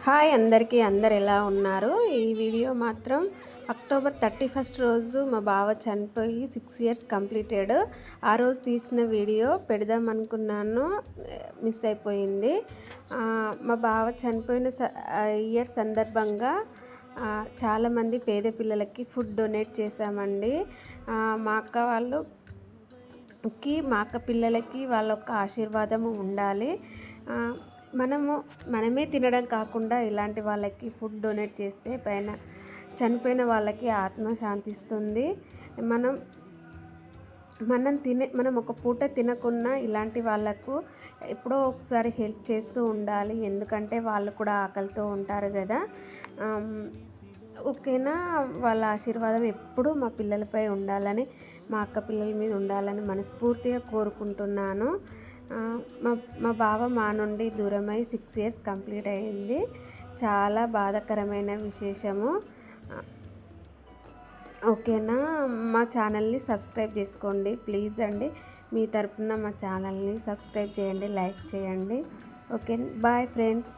Hi అందరికీ, అందరు ఎలా ఉన్నారు? ఈ వీడియో మాత్రం అక్టోబర్ 31 రోజు మా బావ చనిపోయి 6 ఇయర్స్ కంప్లీటెడ్. ఆ రోజు తీసిన వీడియో పెడదాం అనుకున్నాను, మిస్ అయిపోయింది. మా బావ చనిపోయిన ఇయర్ సందర్భంగా చాలామంది పేద పిల్లలకి ఫుడ్ డొనేట్ చేశామండి. మా అక్క మా అక్క పిల్లలకి వాళ్ళ యొక్క ఆశీర్వాదము ఉండాలి. మనమే తినడం కాకుండా ఇలాంటి వాళ్ళకి ఫుడ్ డొనేట్ చేస్తే చనిపోయిన వాళ్ళకి ఆత్మ శాంతిస్తుంది. మనం ఒక పూట తినకున్నా ఇలాంటి వాళ్ళకు ఎప్పుడో ఒకసారి హెల్ప్ చేస్తూ ఉండాలి. ఎందుకంటే వాళ్ళు కూడా ఆకలితో ఉంటారు కదా. ఓకేనా? వాళ్ళ ఆశీర్వాదం ఎప్పుడూ మా పిల్లలపై ఉండాలని, మా అక్క పిల్లల మీద ఉండాలని మనస్ఫూర్తిగా కోరుకుంటున్నాను. మా బావ మా నుండి దూరమై 6 ఇయర్స్ కంప్లీట్ అయింది. చాలా బాధాకరమైన విశేషము. ఓకేనా? మా ఛానల్ని సబ్స్క్రైబ్ చేసుకోండి ప్లీజ్ అండి. మీ తరపున మా ఛానల్ని సబ్స్క్రైబ్ చేయండి, లైక్ చేయండి. Okay, bye friends.